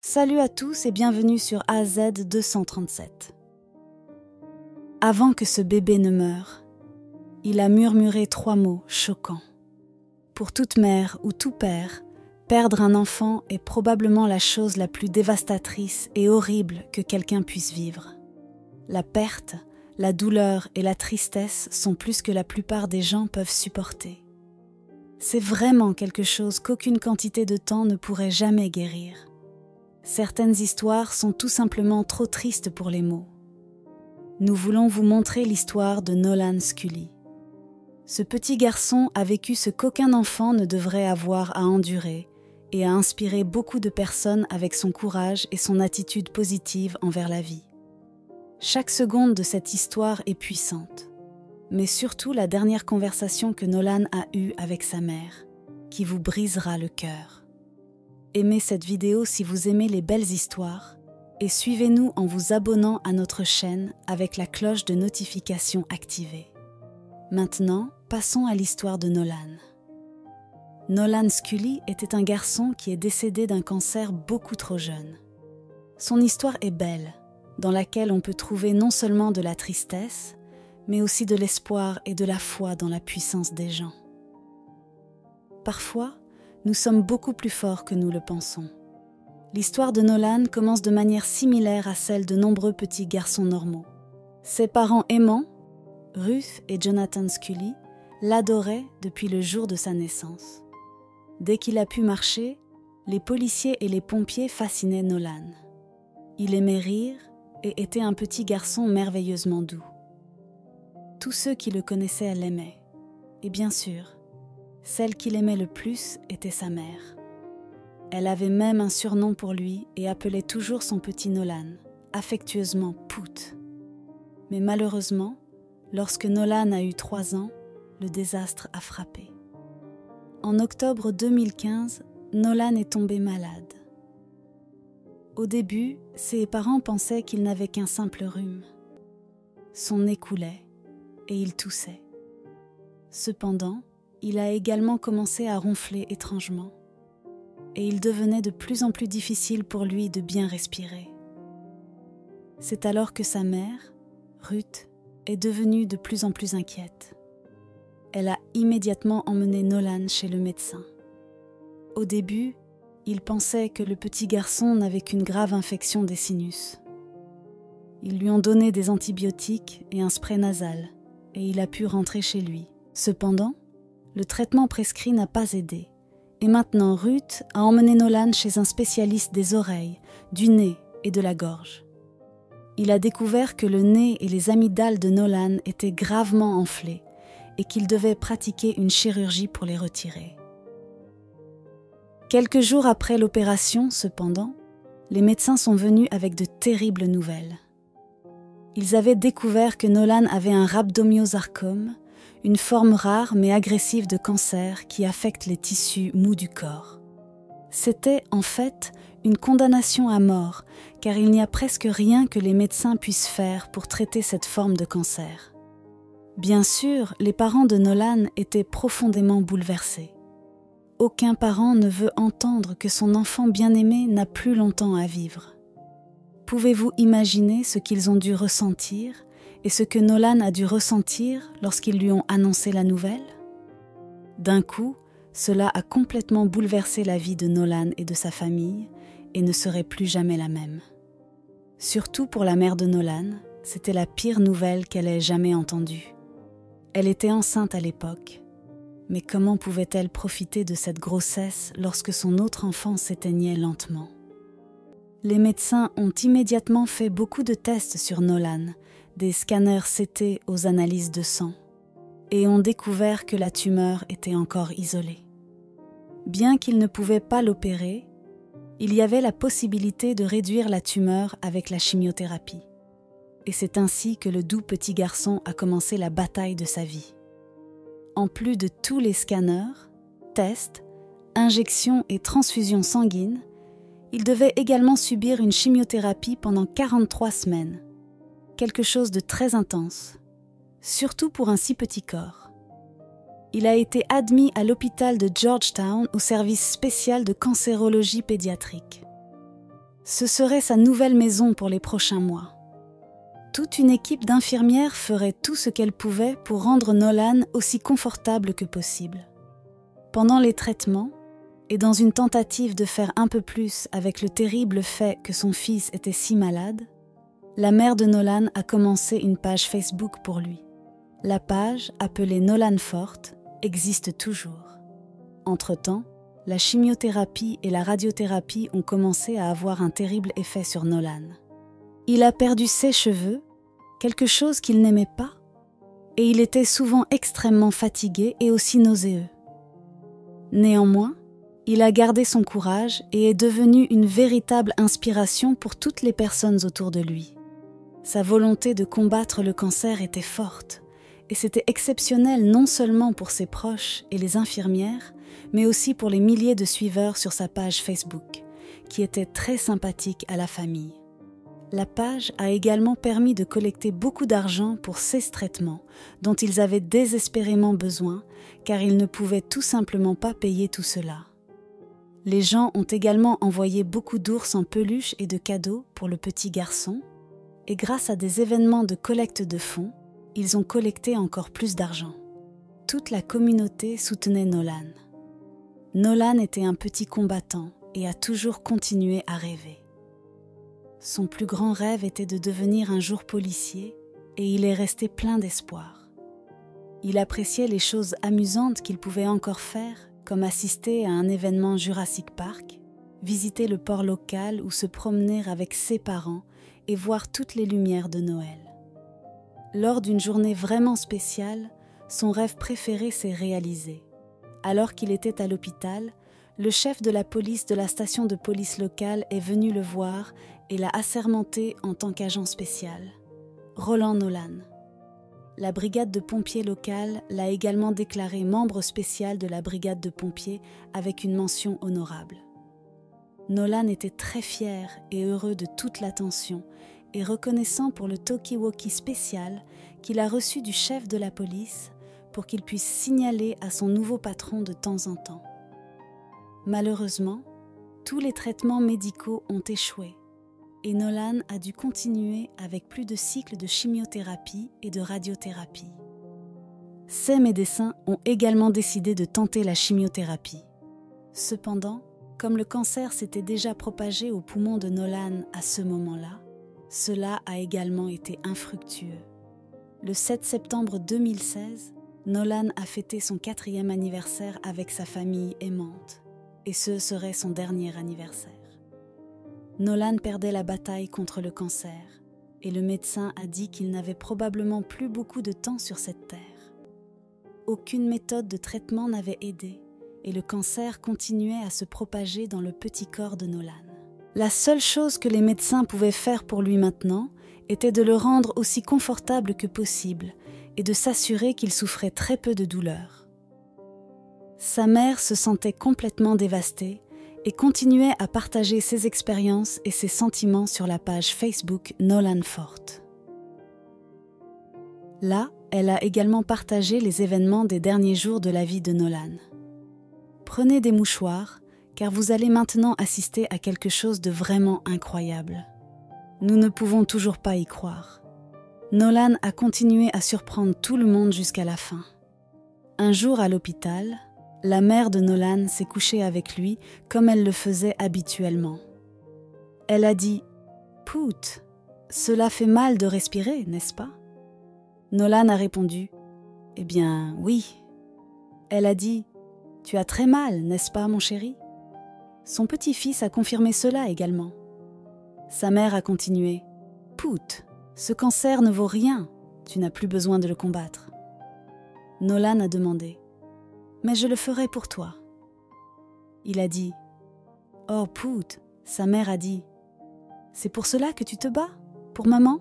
Salut à tous et bienvenue sur AZ 237. Avant que ce bébé ne meure, il a murmuré 3 mots choquants. Pour toute mère ou tout père, perdre un enfant est probablement la chose la plus dévastatrice et horrible que quelqu'un puisse vivre. La perte, la douleur et la tristesse sont plus que la plupart des gens peuvent supporter. C'est vraiment quelque chose qu'aucune quantité de temps ne pourrait jamais guérir. Certaines histoires sont tout simplement trop tristes pour les mots. Nous voulons vous montrer l'histoire de Nolan Scully. Ce petit garçon a vécu ce qu'aucun enfant ne devrait avoir à endurer et a inspiré beaucoup de personnes avec son courage et son attitude positive envers la vie. Chaque seconde de cette histoire est puissante, mais surtout la dernière conversation que Nolan a eue avec sa mère, qui vous brisera le cœur. Aimez cette vidéo si vous aimez les belles histoires et suivez-nous en vous abonnant à notre chaîne avec la cloche de notification activée. Maintenant, passons à l'histoire de Nolan. Nolan Scully était un garçon qui est décédé d'un cancer beaucoup trop jeune. Son histoire est belle, dans laquelle on peut trouver non seulement de la tristesse, mais aussi de l'espoir et de la foi dans la puissance des gens. Parfois, nous sommes beaucoup plus forts que nous le pensons. L'histoire de Nolan commence de manière similaire à celle de nombreux petits garçons normaux. Ses parents aimants, Ruth et Jonathan Scully, l'adoraient depuis le jour de sa naissance. Dès qu'il a pu marcher, les policiers et les pompiers fascinaient Nolan. Il aimait rire et était un petit garçon merveilleusement doux. Tous ceux qui le connaissaient l'aimaient. Et bien sûr, celle qu'il aimait le plus était sa mère. Elle avait même un surnom pour lui et appelait toujours son petit Nolan, affectueusement Poot. Mais malheureusement, lorsque Nolan a eu 3 ans, le désastre a frappé. En octobre 2015, Nolan est tombé malade. Au début, ses parents pensaient qu'il n'avait qu'un simple rhume. Son nez coulait et il toussait. Cependant, il a également commencé à ronfler étrangement, et il devenait de plus en plus difficile pour lui de bien respirer. C'est alors que sa mère, Ruth, est devenue de plus en plus inquiète. Elle a immédiatement emmené Nolan chez le médecin. Au début, il pensait que le petit garçon n'avait qu'une grave infection des sinus. Ils lui ont donné des antibiotiques et un spray nasal, et il a pu rentrer chez lui. Cependant, le traitement prescrit n'a pas aidé. Et maintenant, Ruth a emmené Nolan chez un spécialiste des oreilles, du nez et de la gorge. Il a découvert que le nez et les amygdales de Nolan étaient gravement enflés et qu'il devait pratiquer une chirurgie pour les retirer. Quelques jours après l'opération, cependant, les médecins sont venus avec de terribles nouvelles. Ils avaient découvert que Nolan avait un rhabdomyosarcome, une forme rare mais agressive de cancer qui affecte les tissus mous du corps. C'était en fait une condamnation à mort, car il n'y a presque rien que les médecins puissent faire pour traiter cette forme de cancer. Bien sûr, les parents de Nolan étaient profondément bouleversés. Aucun parent ne veut entendre que son enfant bien-aimé n'a plus longtemps à vivre. Pouvez-vous imaginer ce qu'ils ont dû ressentir et ce que Nolan a dû ressentir lorsqu'ils lui ont annoncé la nouvelle? D'un coup, cela a complètement bouleversé la vie de Nolan et de sa famille et ne serait plus jamais la même. Surtout pour la mère de Nolan, c'était la pire nouvelle qu'elle ait jamais entendue. Elle était enceinte à l'époque, mais comment pouvait-elle profiter de cette grossesse lorsque son autre enfant s'éteignait lentement? Les médecins ont immédiatement fait beaucoup de tests sur Nolan, des scanners CT aux analyses de sang, et ont découvert que la tumeur était encore isolée. Bien qu'ils ne pouvaient pas l'opérer, il y avait la possibilité de réduire la tumeur avec la chimiothérapie. Et c'est ainsi que le doux petit garçon a commencé la bataille de sa vie. En plus de tous les scanners, tests, injections et transfusions sanguines, il devait également subir une chimiothérapie pendant 43 semaines. Quelque chose de très intense, surtout pour un si petit corps. Il a été admis à l'hôpital de Georgetown au service spécial de cancérologie pédiatrique. Ce serait sa nouvelle maison pour les prochains mois. Toute une équipe d'infirmières ferait tout ce qu'elle pouvait pour rendre Nolan aussi confortable que possible. Pendant les traitements, et dans une tentative de faire un peu plus avec le terrible fait que son fils était si malade, la mère de Nolan a commencé une page Facebook pour lui. La page, appelée Nolan Forte, existe toujours. Entre-temps, la chimiothérapie et la radiothérapie ont commencé à avoir un terrible effet sur Nolan. Il a perdu ses cheveux, quelque chose qu'il n'aimait pas, et il était souvent extrêmement fatigué et aussi nauséeux. Néanmoins, il a gardé son courage et est devenu une véritable inspiration pour toutes les personnes autour de lui. Sa volonté de combattre le cancer était forte, et c'était exceptionnel non seulement pour ses proches et les infirmières, mais aussi pour les milliers de suiveurs sur sa page Facebook, qui était très sympathique à la famille. La page a également permis de collecter beaucoup d'argent pour ces traitements, dont ils avaient désespérément besoin, car ils ne pouvaient tout simplement pas payer tout cela. Les gens ont également envoyé beaucoup d'ours en peluche et de cadeaux pour le petit garçon, et grâce à des événements de collecte de fonds, ils ont collecté encore plus d'argent. Toute la communauté soutenait Nolan. Nolan était un petit combattant et a toujours continué à rêver. Son plus grand rêve était de devenir un jour policier et il est resté plein d'espoir. Il appréciait les choses amusantes qu'il pouvait encore faire, comme assister à un événement Jurassic Park, visiter le port local ou se promener avec ses parents et voir toutes les lumières de Noël. Lors d'une journée vraiment spéciale, son rêve préféré s'est réalisé. Alors qu'il était à l'hôpital, le chef de la police de la station de police locale est venu le voir et l'a assermenté en tant qu'agent spécial. Roland Nolan. La brigade de pompiers locale l'a également déclaré membre spécial de la brigade de pompiers avec une mention honorable. Nolan était très fier et heureux de toute l'attention et reconnaissant pour le talkie-walkie spécial qu'il a reçu du chef de la police pour qu'il puisse signaler à son nouveau patron de temps en temps. Malheureusement, tous les traitements médicaux ont échoué et Nolan a dû continuer avec plus de cycles de chimiothérapie et de radiothérapie. Ces médecins ont également décidé de tenter la chimiothérapie. Cependant, comme le cancer s'était déjà propagé aux poumons de Nolan à ce moment-là, cela a également été infructueux. Le 7 septembre 2016, Nolan a fêté son 4e anniversaire avec sa famille aimante, et ce serait son dernier anniversaire. Nolan perdait la bataille contre le cancer, et le médecin a dit qu'il n'avait probablement plus beaucoup de temps sur cette terre. Aucune méthode de traitement n'avait aidé, et le cancer continuait à se propager dans le petit corps de Nolan. La seule chose que les médecins pouvaient faire pour lui maintenant était de le rendre aussi confortable que possible et de s'assurer qu'il souffrait très peu de douleur. Sa mère se sentait complètement dévastée et continuait à partager ses expériences et ses sentiments sur la page Facebook Nolan Forte. Là, elle a également partagé les événements des derniers jours de la vie de Nolan. Prenez des mouchoirs, car vous allez maintenant assister à quelque chose de vraiment incroyable. Nous ne pouvons toujours pas y croire. Nolan a continué à surprendre tout le monde jusqu'à la fin. Un jour à l'hôpital, la mère de Nolan s'est couchée avec lui comme elle le faisait habituellement. Elle a dit « Pout, cela fait mal de respirer, n'est-ce pas ?» Nolan a répondu « Eh bien, oui. » Elle a dit « Tu as très mal, n'est-ce pas, mon chéri ?» Son petit-fils a confirmé cela également. Sa mère a continué « Pout, ce cancer ne vaut rien, tu n'as plus besoin de le combattre. » Nolan a demandé « Mais je le ferai pour toi. » Il a dit « Oh, Pout !» Sa mère a dit « C'est pour cela que tu te bats? Pour maman ?»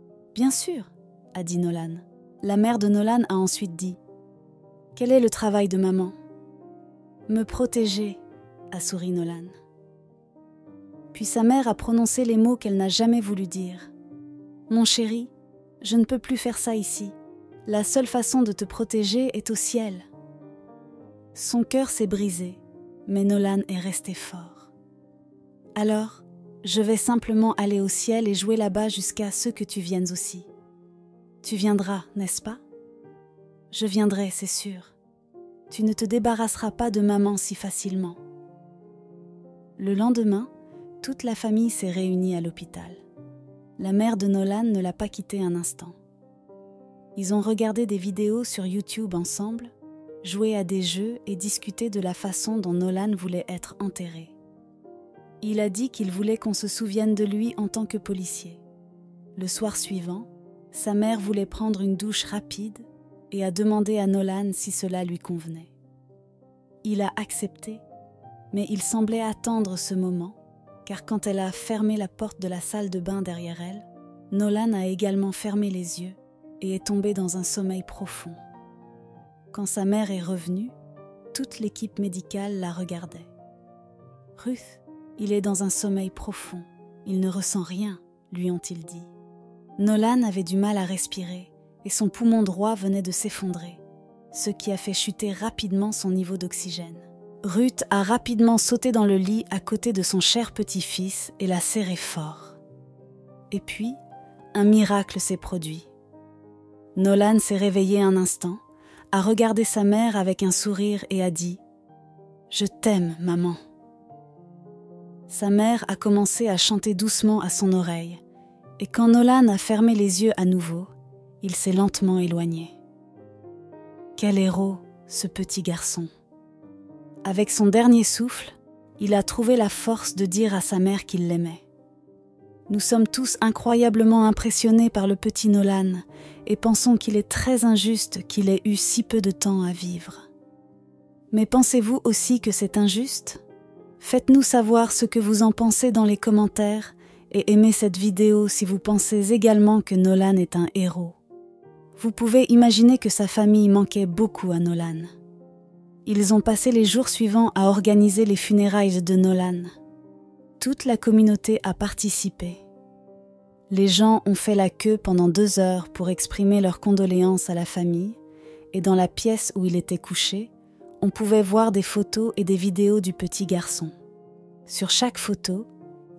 « Bien sûr, » a dit Nolan. La mère de Nolan a ensuite dit « Quel est le travail de maman ?»« Me protéger, » a souri Nolan. Puis sa mère a prononcé les mots qu'elle n'a jamais voulu dire. « Mon chéri, je ne peux plus faire ça ici. La seule façon de te protéger est au ciel. » Son cœur s'est brisé, mais Nolan est resté fort. Alors, Je vais simplement aller au ciel et jouer là-bas jusqu'à ce que tu viennes aussi. Tu viendras, n'est-ce pas? Je viendrai, c'est sûr. Tu ne te débarrasseras pas de maman si facilement. Le lendemain, toute la famille s'est réunie à l'hôpital. La mère de Nolan ne l'a pas quitté un instant. Ils ont regardé des vidéos sur YouTube ensemble, joué à des jeux et discuté de la façon dont Nolan voulait être enterré. Il a dit qu'il voulait qu'on se souvienne de lui en tant que policier. Le soir suivant, sa mère voulait prendre une douche rapide et a demandé à Nolan si cela lui convenait. Il a accepté, mais il semblait attendre ce moment, car quand elle a fermé la porte de la salle de bain derrière elle, Nolan a également fermé les yeux et est tombé dans un sommeil profond. Quand sa mère est revenue, toute l'équipe médicale la regardait. « Ruth, il est dans un sommeil profond, il ne ressent rien, lui ont-ils dit. » Nolan avait du mal à respirer et son poumon droit venait de s'effondrer, ce qui a fait chuter rapidement son niveau d'oxygène. Ruth a rapidement sauté dans le lit à côté de son cher petit-fils et l'a serré fort. Et puis, un miracle s'est produit. Nolan s'est réveillé un instant, a regardé sa mère avec un sourire et a dit « Je t'aime, maman ». Sa mère a commencé à chanter doucement à son oreille, et quand Nolan a fermé les yeux à nouveau, il s'est lentement éloigné. Quel héros, ce petit garçon! Avec son dernier souffle, il a trouvé la force de dire à sa mère qu'il l'aimait. Nous sommes tous incroyablement impressionnés par le petit Nolan et pensons qu'il est très injuste qu'il ait eu si peu de temps à vivre. Mais pensez-vous aussi que c'est injuste ? Faites-nous savoir ce que vous en pensez dans les commentaires et aimez cette vidéo si vous pensez également que Nolan est un héros. Vous pouvez imaginer que sa famille manquait beaucoup à Nolan. Ils ont passé les jours suivants à organiser les funérailles de Nolan. Toute la communauté a participé. Les gens ont fait la queue pendant 2 heures pour exprimer leurs condoléances à la famille, et dans la pièce où il était couché, on pouvait voir des photos et des vidéos du petit garçon. Sur chaque photo,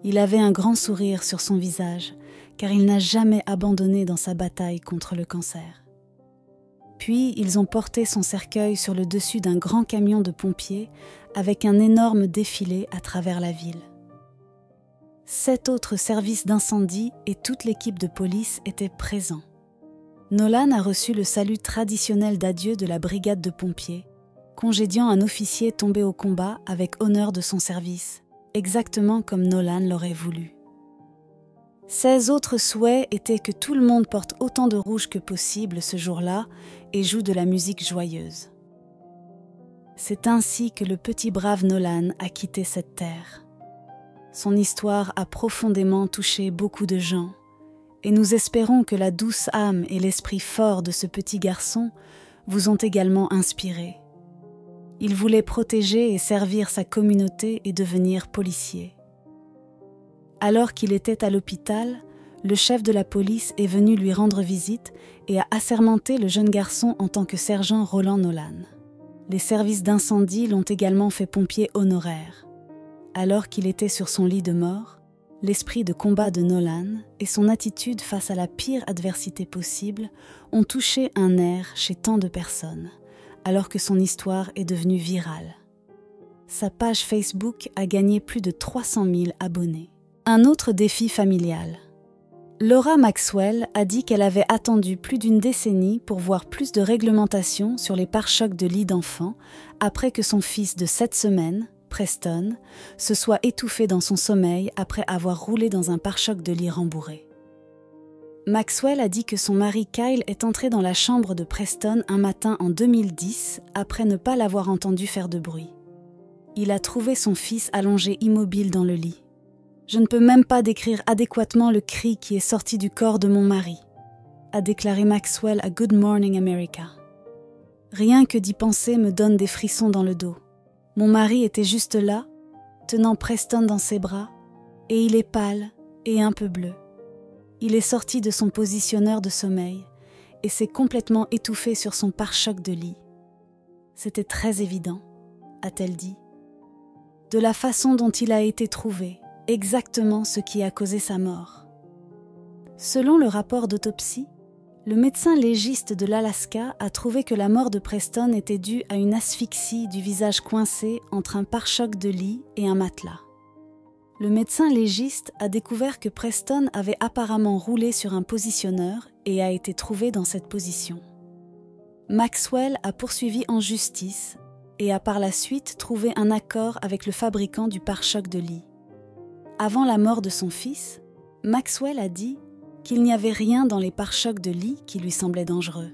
il avait un grand sourire sur son visage, car il n'a jamais abandonné dans sa bataille contre le cancer. Puis, ils ont porté son cercueil sur le dessus d'un grand camion de pompiers avec un énorme défilé à travers la ville. 7 autres services d'incendie et toute l'équipe de police étaient présents. Nolan a reçu le salut traditionnel d'adieu de la brigade de pompiers, congédiant un officier tombé au combat avec honneur de son service, exactement comme Nolan l'aurait voulu. 16 autres souhaits étaient que tout le monde porte autant de rouge que possible ce jour-là et joue de la musique joyeuse. C'est ainsi que le petit brave Nolan a quitté cette terre. Son histoire a profondément touché beaucoup de gens, et nous espérons que la douce âme et l'esprit fort de ce petit garçon vous ont également inspiré. Il voulait protéger et servir sa communauté et devenir policier. Alors qu'il était à l'hôpital, le chef de la police est venu lui rendre visite et a assermenté le jeune garçon en tant que sergent Roland Nolan. Les services d'incendie l'ont également fait pompier honoraire. Alors qu'il était sur son lit de mort, l'esprit de combat de Nolan et son attitude face à la pire adversité possible ont touché un nerf chez tant de personnes, alors que son histoire est devenue virale. Sa page Facebook a gagné plus de 300 000 abonnés. Un autre défi familial. Laura Maxwell a dit qu'elle avait attendu plus d'1 décennie pour voir plus de réglementation sur les pare-chocs de lits d'enfants après que son fils de 7 semaines, Preston, se soit étouffé dans son sommeil après avoir roulé dans un pare-choc de lit rembourré. Maxwell a dit que son mari Kyle est entré dans la chambre de Preston un matin en 2010 après ne pas l'avoir entendu faire de bruit. Il a trouvé son fils allongé immobile dans le lit. « Je ne peux même pas décrire adéquatement le cri qui est sorti du corps de mon mari », a déclaré Maxwell à Good Morning America. « Rien que d'y penser me donne des frissons dans le dos. Mon mari était juste là, tenant Preston dans ses bras, et il est pâle et un peu bleu. Il est sorti de son positionneur de sommeil et s'est complètement étouffé sur son pare-choc de lit. C'était très évident, a-t-elle dit. De la façon dont il a été trouvé, exactement ce qui a causé sa mort. Selon le rapport d'autopsie, le médecin légiste de l'Alaska a trouvé que la mort de Preston était due à une asphyxie du visage coincé entre un pare-choc de lit et un matelas. Le médecin légiste a découvert que Preston avait apparemment roulé sur un positionneur et a été trouvé dans cette position. Maxwell a poursuivi en justice et a par la suite trouvé un accord avec le fabricant du pare-choc de lit. Avant la mort de son fils, Maxwell a dit qu'il n'y avait rien dans les pare-chocs de lit qui lui semblait dangereux.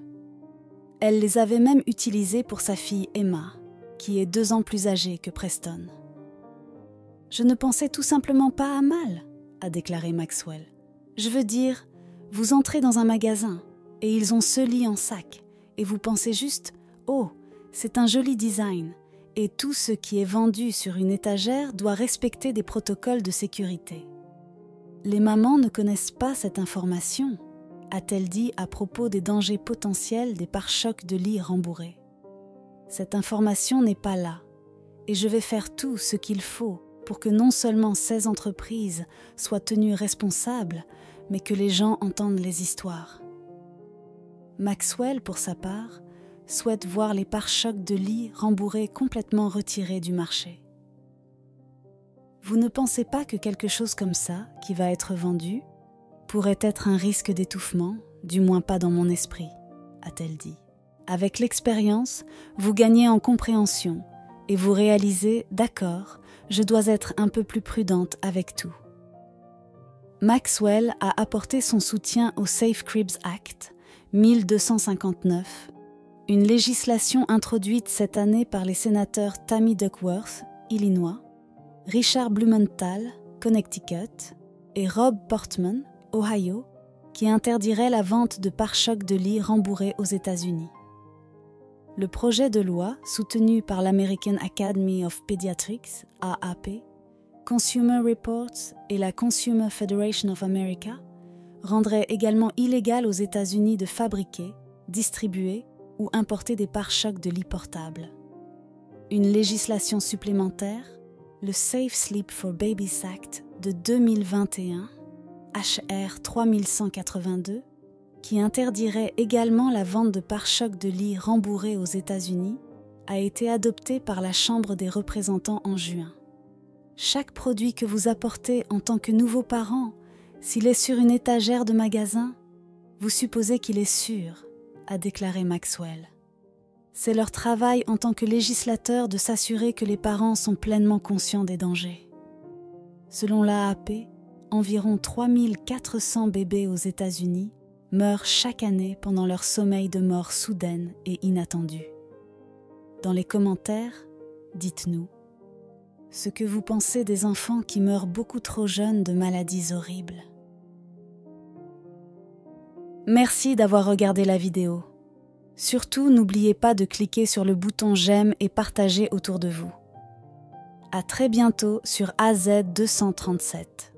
Elle les avait même utilisés pour sa fille Emma, qui est 2 ans plus âgée que Preston. « Je ne pensais tout simplement pas à mal », a déclaré Maxwell. « Je veux dire, vous entrez dans un magasin et ils ont ce lit en sac et vous pensez juste « Oh, c'est un joli design » et tout ce qui est vendu sur une étagère doit respecter des protocoles de sécurité. Les mamans ne connaissent pas cette information, a-t-elle dit à propos des dangers potentiels des pare-chocs de lit rembourrés. Cette information n'est pas là, et je vais faire tout ce qu'il faut pour que non seulement ces entreprises soient tenues responsables, mais que les gens entendent les histoires. Maxwell, pour sa part, souhaite voir les pare-chocs de lit rembourrés complètement retirés du marché. Vous ne pensez pas que quelque chose comme ça, qui va être vendu, pourrait être un risque d'étouffement, du moins pas dans mon esprit, a-t-elle dit. Avec l'expérience, vous gagnez en compréhension et vous réalisez, d'accord, je dois être un peu plus prudente avec tout. Maxwell a apporté son soutien au Safe Cribs Act 1259, une législation introduite cette année par les sénateurs Tammy Duckworth, Illinois, Richard Blumenthal, Connecticut, et Rob Portman, Ohio, qui interdirait la vente de pare-chocs de lit rembourrés aux États-Unis. Le projet de loi, soutenu par l'American Academy of Pediatrics, AAP, Consumer Reports et la Consumer Federation of America, rendrait également illégal aux États-Unis de fabriquer, distribuer ou importer des pare-chocs de lit portables. Une législation supplémentaire, le Safe Sleep for Babies Act de 2021, HR 3182, qui interdirait également la vente de pare-chocs de lit rembourrés aux États-Unis, a été adopté par la Chambre des représentants en juin. Chaque produit que vous apportez en tant que nouveau parent, s'il est sur une étagère de magasin, vous supposez qu'il est sûr, a déclaré Maxwell. C'est leur travail en tant que législateur de s'assurer que les parents sont pleinement conscients des dangers. Selon l'AAP, environ 3400 bébés aux États-Unis meurent chaque année pendant leur sommeil de mort soudaine et inattendue. Dans les commentaires, dites-nous ce que vous pensez des enfants qui meurent beaucoup trop jeunes de maladies horribles. Merci d'avoir regardé la vidéo. Surtout, n'oubliez pas de cliquer sur le bouton j'aime et partager autour de vous. À très bientôt sur AZ237.